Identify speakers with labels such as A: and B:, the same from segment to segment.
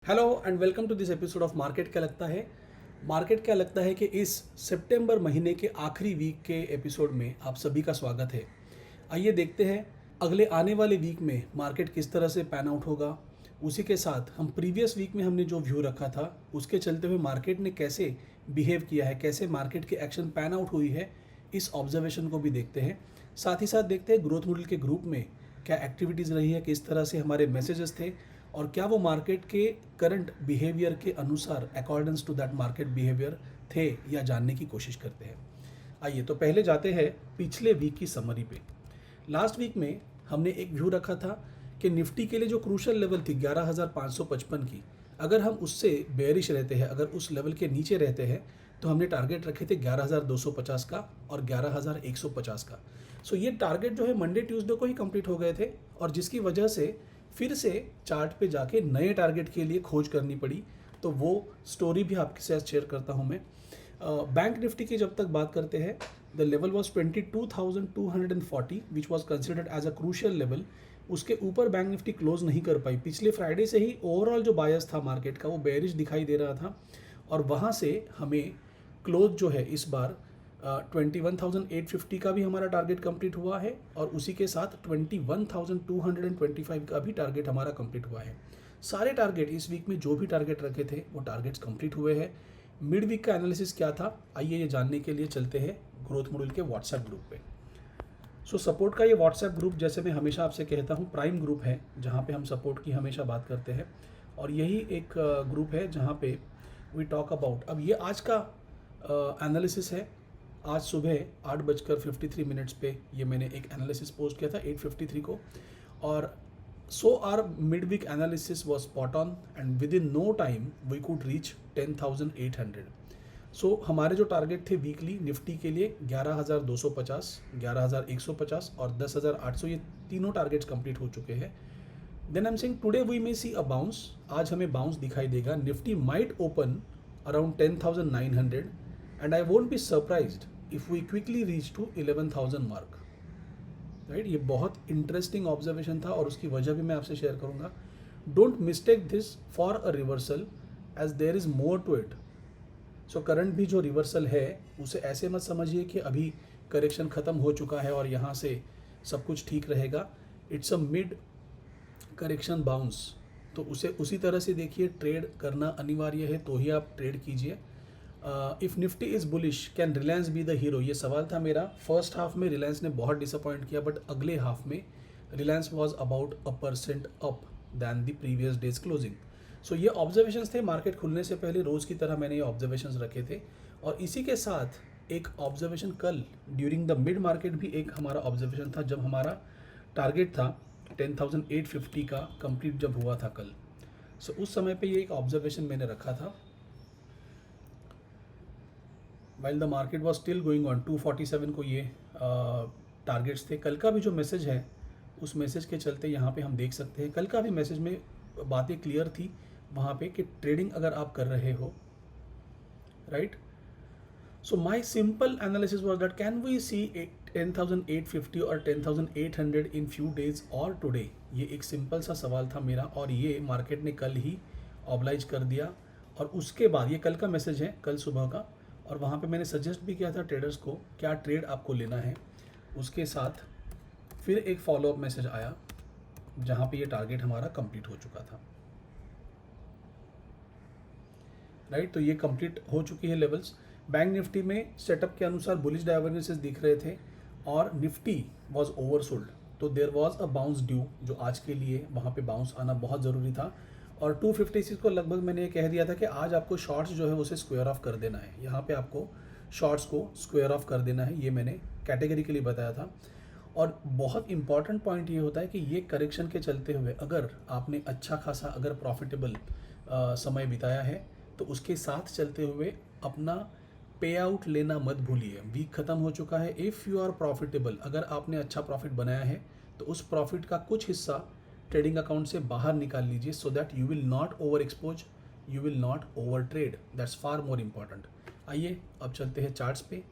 A: Hello and welcome to this episode of market क्या लगता है। मार्केट क्या लगता है कि इस सितंबर महीने के आखिरी वीक के एपिसोड में आप सभी का स्वागत है। आइए देखते हैं अगले आने वाले वीक में मार्केट किस तरह से पैन आउट होगा। उसी के साथ हम प्रीवियस वीक में हमने जो व्यू रखा था उसके चलते हुए मार्केट ने कैसे बिहेव किया है, कैसे मार्केट की एक्शन पैन आउट हुई है, इस ऑब्जर्वेशन को भी देखते हैं। साथ ही साथ देखते हैं ग्रोथ मॉडल के ग्रुप में क्या एक्टिविटीज़ रही है, किस तरह से हमारे मैसेजेस थे और क्या वो मार्केट के करंट बिहेवियर के अनुसार accordance to that market behaviour थे या जानने की कोशिश करते हैं। आइए तो पहले जाते हैं पिछले वीक की समरी पे। लास्ट वीक में हमने एक व्यू रखा था कि निफ्टी के लिए जो क्रूशल लेवल थी 11,555 की, अगर हम उससे बेयरिश रहते हैं, अगर उस लेवल के नीचे रहते हैं तो हमने टारगेट रखे थे 11,250 का और 11,150 का। सो ये टारगेट जो है मंडे ट्यूसडे को ही कंप्लीट हो गए थे और जिसकी वजह से फिर से चार्ट पे जाके नए टारगेट के लिए खोज करनी पड़ी। तो वो स्टोरी भी आपके साथ शेयर करता हूँ मैं। बैंक निफ्टी की जब तक बात करते हैं, the level was 22,240 which was considered as a crucial level. उसके ऊपर बैंक निफ्टी क्लोज नहीं कर पाई। पिछले फ्राइडे से ही ओवरऑल जो बायस था मार्केट का वो बेरिश दिखाई दे रहा था और वहाँ से हमें क्लोज जो है इस बार 21,850 का भी हमारा टारगेट कंप्लीट हुआ है और उसी के साथ 21,225 का भी टारगेट हमारा कंप्लीट हुआ है। सारे टारगेट इस वीक में जो भी टारगेट रखे थे वो टारगेट्स कंप्लीट हुए हैं। मिड वीक का एनालिसिस क्या था, आइए ये जानने के लिए चलते हैं ग्रोथ मॉडल के व्हाट्सएप ग्रुप पे। सो सपोर्ट का ये व्हाट्सएप ग्रुप, जैसे मैं हमेशा आपसे कहता हूँ, प्राइम ग्रुप है जहाँ पे हम सपोर्ट की हमेशा बात करते हैं और यही एक ग्रुप है जहाँ पे वी टॉक अबाउट। अब ये आज का एनालिसिस है। आज सुबह 8:53 पे ये मैंने एक एनालिसिस पोस्ट किया था 8:53 को और so our mid week analysis was spot on and within no time we could reach 10,800। So हमारे जो टारगेट थे वीकली निफ्टी के लिए 11,250, 11,150 और 10,800, ये तीनों टारगेट्स कंप्लीट हो चुके हैं। Then I am saying today we may see a bounce. आज हमें बाउंस दिखाई देगा। Nifty might open around 10,900 and I won't be surprised if we quickly reach to 11,000 mark. Right, ये बहुत इंटरेस्टिंग ऑब्जर्वेशन था और उसकी वजह भी मैं आपसे शेयर करूंगा। Don't mistake this for a reversal as there is more to it. So current भी जो रिवर्सल है उसे ऐसे मत समझिए कि अभी करेक्शन खत्म हो चुका है और यहाँ से सब कुछ ठीक रहेगा। It's a mid correction bounce, तो उसे उसी तरह से देखिए। ट्रेड करना अनिवार्य है तो ही आप ट्रेड कीजिए। If Nifty is bullish can Reliance be the hero, ये सवाल था मेरा। फर्स्ट हाफ में रिलायंस ने बहुत डिसअपॉइंट किया बट अगले हाफ में Reliance was about 1% up than the previous days closing. So ये ऑब्जर्वेशंस थे मार्केट खुलने से पहले। रोज़ की तरह मैंने ये ऑब्जर्वेशंस रखे थे और इसी के साथ एक ऑब्जर्वेशन कल ड्यूरिंग द मिड मार्केट भी एक हमारा ऑब्जर्वेशन था जब हमारा टारगेट था 10,850 का कंप्लीट जब हुआ था कल। सो उस समय पे ये एक ऑब्जर्वेशन मैंने रखा था while the market was still going on. 247 को ये टारगेट्स थे। कल का भी जो मैसेज है उस मैसेज के चलते यहाँ पे हम देख सकते हैं, कल का भी मैसेज में बातें क्लियर थी वहाँ पे कि ट्रेडिंग अगर आप कर रहे हो, right. So my simple analysis was that can we see 10,850 और 10,800 इन फ्यू डेज और टुडे। ये एक सिंपल सा सवाल था मेरा और ये मार्केट ने कल ही ऑब्लाइज कर दिया। और उसके बाद ये कल का मैसेज है, कल सुबह का, और वहाँ पे मैंने सजेस्ट भी किया था ट्रेडर्स को क्या ट्रेड आपको लेना है। उसके साथ फिर एक फॉलोअप मैसेज आया जहाँ पे ये टारगेट हमारा कंप्लीट हो चुका था, राइट। तो ये कंप्लीट हो चुकी है लेवल्स। बैंक निफ्टी में सेटअप के अनुसार बुलिश डाइवर्जेंसेस दिख रहे थे और निफ्टी वाज ओवरसोल्ड, तो there was a bounce due, जो आज के लिए वहाँ पे बाउंस आना बहुत ज़रूरी था। और 256 को लगभग मैंने ये कह दिया था कि आज आपको शॉर्ट्स जो है उसे स्क्वायर ऑफ कर देना है। यहाँ पे आपको शॉर्ट्स को स्क्वायर ऑफ कर देना है, ये मैंने कैटेगरी के लिए बताया था। और बहुत इंपॉर्टेंट पॉइंट ये होता है कि ये करेक्शन के चलते हुए अगर आपने अच्छा खासा अगर प्रॉफिटेबल समय बिताया है तो उसके साथ चलते हुए अपना पे आउट लेना मत भूलिए। वीक खत्म हो चुका है। इफ़ यू आर प्रॉफिटेबल, अगर आपने अच्छा प्रॉफिट बनाया है तो उस प्रॉफिट का कुछ हिस्सा ट्रेडिंग अकाउंट से बाहर निकाल लीजिए so that you will not over expose, you will not over trade. That's far more important. आइए अब चलते हैं चार्ट्स पे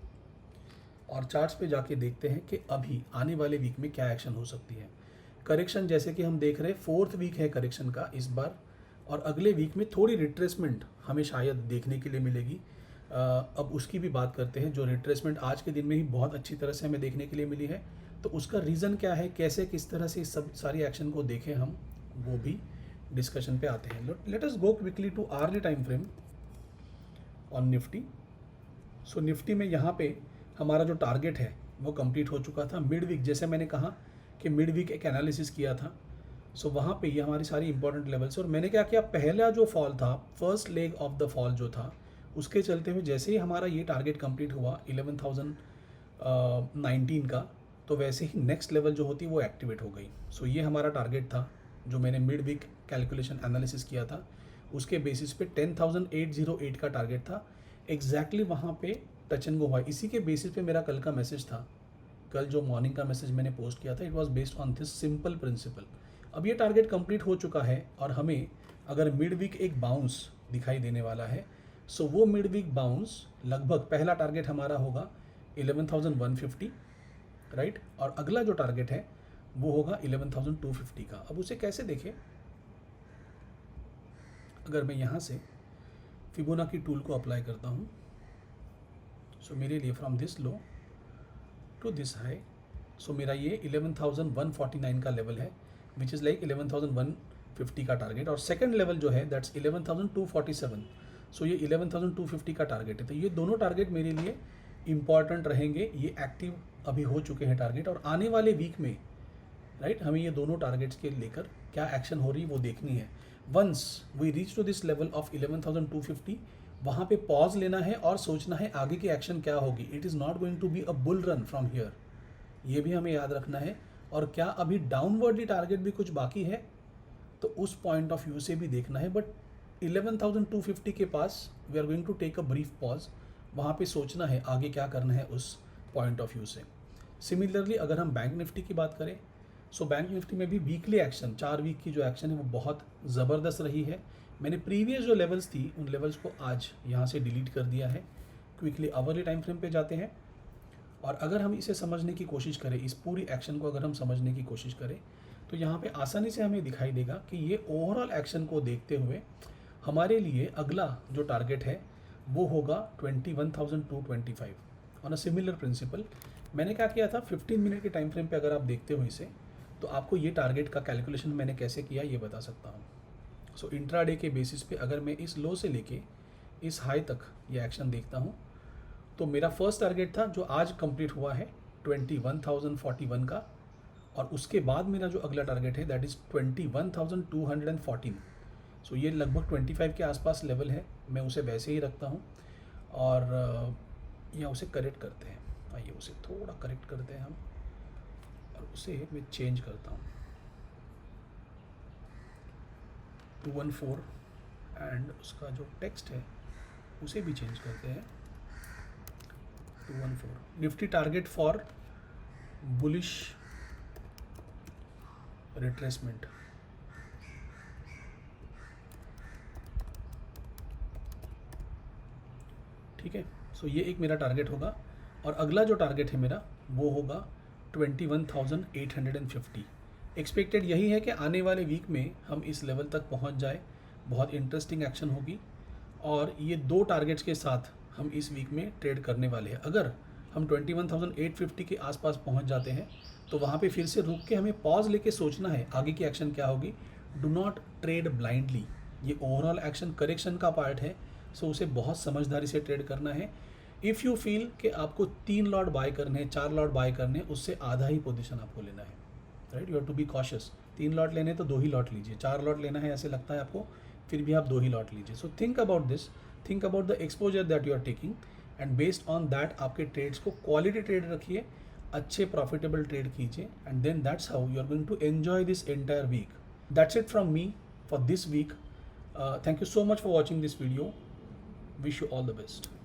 A: और चार्ट्स पे जाके देखते हैं कि अभी आने वाले वीक में क्या एक्शन हो सकती है। करेक्शन जैसे कि हम देख रहे हैं 4th वीक है करेक्शन का इस बार। और अगले वीक में थोड़ी रिट्रेसमेंट हमें शायद देखने के लिए मिलेगी। अब उसकी भी बात करते हैं। जो रिट्रेसमेंट आज के दिन में ही बहुत अच्छी तरह से हमें देखने के लिए मिली है, तो उसका रीज़न क्या है, कैसे किस तरह से इस सब सारी एक्शन को देखें हम, वो भी डिस्कशन पे आते हैं। Let us go quickly to hourly time frame on Nifty. So Nifty में यहाँ पे हमारा जो टारगेट है वो कंप्लीट हो चुका था। मिड वीक, जैसे मैंने कहा कि मिड वीक एक एनालिसिस किया था, सो वहाँ पे ये हमारी सारी इंपॉर्टेंट लेवल्स। और मैंने क्या किया, पहला जो फॉल था, first leg of the fall जो था, उसके चलते हुए जैसे ही हमारा ये टारगेट कंप्लीट हुआ 11,019 का, तो वैसे ही नेक्स्ट लेवल जो होती है वो एक्टिवेट हो गई। सो ये हमारा टारगेट था जो मैंने मिड वीक कैलकुलेशन एनालिसिस किया था, उसके बेसिस पे 10,808 का टारगेट था। एग्जैक्टली वहाँ पे टच एंड गो हुआ। इसी के बेसिस पे मेरा कल का मैसेज था, कल जो मॉर्निंग का मैसेज मैंने पोस्ट किया था, it was based on this simple principal. अब ये टारगेट कंप्लीट हो चुका है और हमें अगर मिड वीक एक बाउंस दिखाई देने वाला है, सो वो मिड वीक बाउंस लगभग पहला टारगेट हमारा होगा 11,150, राइट, और अगला जो टारगेट है वो होगा 11,250 का। अब उसे कैसे देखें, अगर मैं यहाँ से फिबोनाची टूल को अप्लाई करता हूँ, सो मेरे लिए from this low to this high, so मेरा ये 11,149 का लेवल है, विच इज़ लाइक 11,150 का टारगेट, और सेकंड लेवल जो है दैट्स 11,247, सो ये 11,250 का टारगेट है। तो ये दोनों टारगेट मेरे लिए इंपॉर्टेंट रहेंगे। ये एक्टिव अभी हो चुके हैं टारगेट, और आने वाले वीक में, राइट, हमें ये दोनों टारगेट्स के लेकर क्या एक्शन हो रही है वो देखनी है। Once we reach to this level of 11,250, वहाँ पे पॉज लेना है और सोचना है आगे की एक्शन क्या होगी। It is not going to be a bull run from here, ये भी हमें याद रखना है। और क्या अभी डाउनवर्डली टारगेट भी कुछ बाकी है, तो उस पॉइंट ऑफ व्यू से भी देखना है। बट 11,250 के पास we are going to take a brief pause, वहाँ पे सोचना है आगे क्या करना है उस पॉइंट ऑफ व्यू से। सिमिलरली अगर हम बैंक निफ्टी की बात करें, सो बैंक निफ्टी में भी वीकली एक्शन, 4 वीक की जो एक्शन है वो बहुत ज़बरदस्त रही है। मैंने प्रीवियस जो लेवल्स थी उन लेवल्स को आज यहाँ से डिलीट कर दिया है। क्विकली आवरली टाइम फ्रेम पे जाते हैं, और अगर हम इसे समझने की कोशिश करें, इस पूरी एक्शन को अगर हम समझने की कोशिश करें, तो यहाँ पे आसानी से हमें दिखाई देगा कि ये ओवरऑल एक्शन को देखते हुए हमारे लिए अगला जो टारगेट है वो होगा 21,225 ऑन अ सिमिलर प्रिंसिपल। मैंने क्या किया था, 15 मिनट के टाइम फ्रेम पे अगर आप देखते हो इसे, तो आपको ये टारगेट का कैलकुलेशन मैंने कैसे किया ये बता सकता हूँ। सो इंट्राडे के बेसिस पे अगर मैं इस लो से लेके इस हाई तक ये एक्शन देखता हूँ, तो मेरा फर्स्ट टारगेट था जो आज कंप्लीट हुआ है 21,041 का, और उसके बाद मेरा जो अगला टारगेट है दैट इज़ 21,214। सो ये लगभग 25 के आसपास लेवल है, मैं उसे वैसे ही रखता हूँ। और या उसे करेक्ट करते हैं, आइए उसे थोड़ा करेक्ट करते हैं हम, और उसे मैं चेंज करता हूँ 214, एंड उसका जो टेक्स्ट है उसे भी चेंज करते हैं 214। Nifty target for bullish retracement, ठीक है। सो ये एक मेरा टारगेट होगा, और अगला जो टारगेट है मेरा वो होगा 21,850। एक्सपेक्टेड यही है कि आने वाले वीक में हम इस लेवल तक पहुंच जाए, बहुत इंटरेस्टिंग एक्शन होगी, और ये दो टारगेट्स के साथ हम इस वीक में ट्रेड करने वाले हैं। अगर हम 21,850 के आसपास पहुंच जाते हैं, तो वहाँ पे फिर से रुक के हमें पॉज लेके सोचना है आगे की एक्शन क्या होगी। डू नॉट ट्रेड ब्लाइंडली, ये ओवरऑल एक्शन करेक्शन का पार्ट है, सो उसे बहुत समझदारी से ट्रेड करना है। इफ़ यू फील कि आपको 3 लॉट बाय करने हैं, 4 लॉट बाय करने हैं, उससे आधा ही पोजीशन आपको लेना है, right. You have to be cautious. 3 lot लेने तो 2 ही लॉट लीजिए, 4 लॉट लेना है ऐसे लगता है आपको, फिर भी आप 2 ही लॉट लीजिए। So think about this, think about the exposure that you are taking, and based on that आपके ट्रेड्स को क्वालिटी ट्रेड रखिए, अच्छे प्रॉफिटेबल ट्रेड कीजिए, and then that's how you are going to enjoy this entire week. That's it from me for this week. Thank you so much for watching this video. Wish you all the best.